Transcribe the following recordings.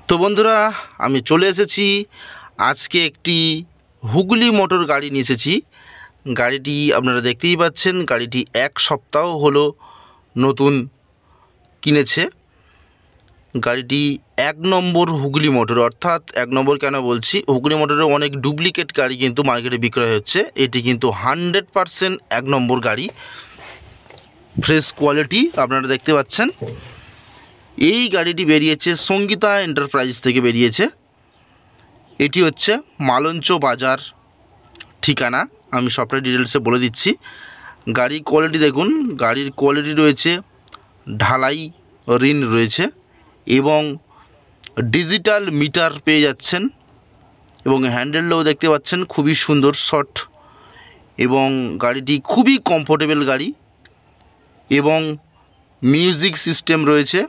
তো বন্ধুরা, আমি চলে এসেছি আজকে একটি হুগলি মোটর গাড়ি নিয়ে এসেছি। গাড়িটি আপনারা দেখতেই পাচ্ছেন, গাড়িটি 1 সপ্তাহ হলো নতুন কিনেছে। গাড়িটি 1 নম্বর হুগলি মোটর, অর্থাৎ 1 নম্বর কেন বলছি, হুগলি মোটরের অনেক ডুপ্লিকেট গাড়ি কিন্তু মার্কেটে বিক্রয় হচ্ছে। এটি কিন্তু 100% 1 নম্বর গাড়ি, ফ্রেশ কোয়ালিটি আপনারা দেখতে পাচ্ছেন। এই গাড়িটি বেরিয়েছে সঙ্গীতা এন্টারপ্রাইজ থেকে বেরিয়েছে। এটি হচ্ছে মালঞ্চ বাজার ঠিকানা, আমি সবটাই ডিটেলসে বলে দিচ্ছি। গাড়ির কোয়ালিটি দেখুন, গাড়ির কোয়ালিটি রয়েছে ঢালাই রিন রয়েছে এবং ডিজিটাল মিটার পেয়ে যাচ্ছেন এবং হ্যান্ডেলটাও দেখতে পাচ্ছেন খুবই সুন্দর শর্ট, এবং গাড়িটি খুবই কমফোর্টেবল গাড়ি এবং মিউজিক সিস্টেম রয়েছে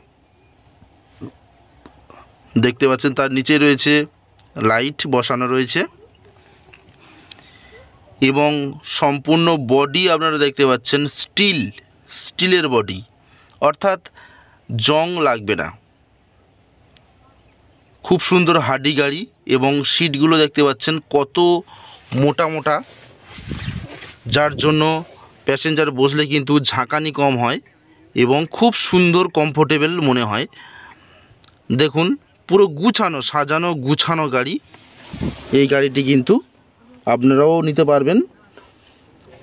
দেখতে পাচ্ছেন। তার নিচে রয়েছে লাইট বসানো রয়েছে এবং সম্পূর্ণ বডি আপনারা দেখতে পাচ্ছেন স্টিলের বডি, অর্থাৎ জং লাগবে না। খুব সুন্দর হাডি গাড়ি এবং সিটগুলো দেখতে পাচ্ছেন কত মোটা মোটা, যার জন্য প্যাসেঞ্জার বসলে কিন্তু ঝাঁকানি কম হয় এবং খুব সুন্দর কমফোর্টেবল মনে হয়। দেখুন পুরো গুছানো সাজানো গুছানো গাড়ি। এই গাড়িটি কিন্তু আপনারাও নিতে পারবেন।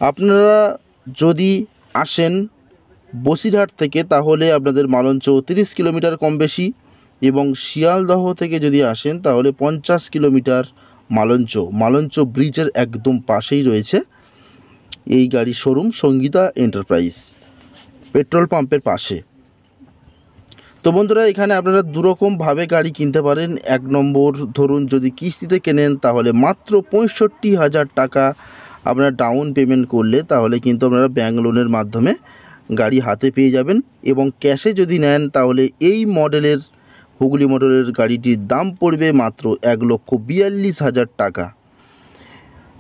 আপনারা যদি আসেন বসিরহাট থেকে তাহলে আপনাদের মালঞ্চ 30 কিলোমিটার কম বেশি, এবং শিয়ালদহ থেকে যদি আসেন তাহলে 50 কিলোমিটার। মালঞ্চ ব্রিজের একদম পাশেই রয়েছে এই গাড়ির শোরুম, সঙ্গীতা এন্টারপ্রাইজ, পেট্রোল পাম্পের পাশে। তো বন্ধুরা, এখানে আপনারা দুরকমভাবে গাড়ি কিনতে পারেন। 1 নম্বর ধরুন যদি কিস্তিতে কেনেন তাহলে মাত্র 65,000 টাকা আপনারা ডাউন পেমেন্ট করলে তাহলে কিন্তু আপনারা ব্যাঙ্ক লোনের মাধ্যমে গাড়ি হাতে পেয়ে যাবেন, এবং ক্যাশে যদি নেন তাহলে এই মডেলের হুগলি মোটরের গাড়িটির দাম পড়বে মাত্র 1,42,000 টাকা।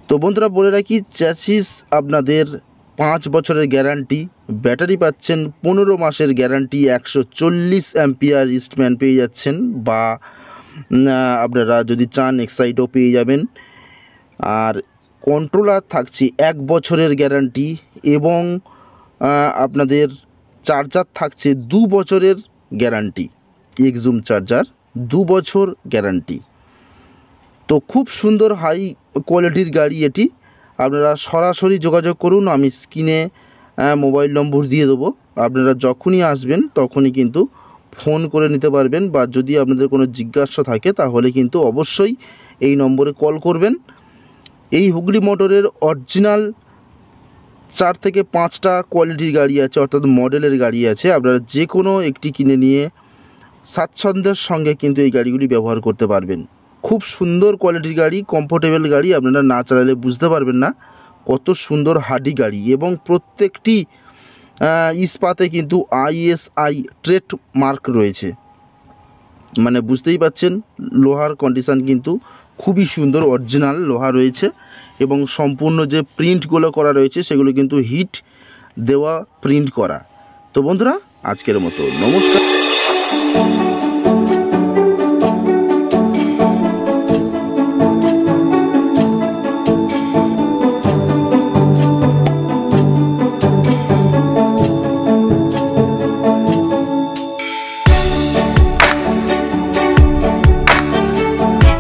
তো বন্ধুরা বলে রাখি, চ্যাসিস আপনাদের 5 বছরের গ্যারান্টি, ব্যাটারি পাচ্ছেন 15 মাসের গ্যারান্টি, 140 অ্যাম্পিয়ার ইস্টম্যান পেয়ে যাচ্ছেন, বা আপনারা যদি চান এক্সাইটও পেয়ে যাবেন। আর কন্ট্রোলার থাকছে 1 বছরের গ্যারান্টি, এবং আপনাদের চার্জার থাকছে 2 বছরের গ্যারান্টি, এক্সজুম চার্জার 2 বছর গ্যারান্টি। তো খুব সুন্দর হাই কোয়ালিটির গাড়ি এটি। আপনারা সরাসরি যোগাযোগ করুন, আমি স্ক্রিনে মোবাইল নম্বর দিয়ে দেবো। আপনারা যখনই আসবেন তখনই কিন্তু ফোন করে নিতে পারবেন, বা যদি আপনাদের কোনো জিজ্ঞাসা থাকে তাহলে কিন্তু অবশ্যই এই নম্বরে কল করবেন। এই হুগলি মোটরের অরিজিনাল 4 থেকে 5টা কোয়ালিটির গাড়ি আছে, অর্থাৎ মডেলের গাড়ি আছে। আপনারা যে কোনো একটি কিনে নিয়ে স্বাচ্ছন্দ্যের সঙ্গে কিন্তু এই গাড়িগুলি ব্যবহার করতে পারবেন। খুব সুন্দর কোয়ালিটির গাড়ি, কমফোর্টেবল গাড়ি, আপনারা না চালালে বুঝতে পারবেন না কত সুন্দর হাডি গাড়ি, এবং প্রত্যেকটি ইস্পাতে কিন্তু ISI ট্রেড মার্ক রয়েছে, মানে বুঝতেই পাচ্ছেন লোহার কন্ডিশান কিন্তু খুবই সুন্দর, অরিজিনাল লোহা রয়েছে, এবং সম্পূর্ণ যে প্রিন্টগুলো করা রয়েছে সেগুলো কিন্তু হিট দেওয়া প্রিন্ট করা। তো বন্ধুরা, আজকের মতো নমস্কার।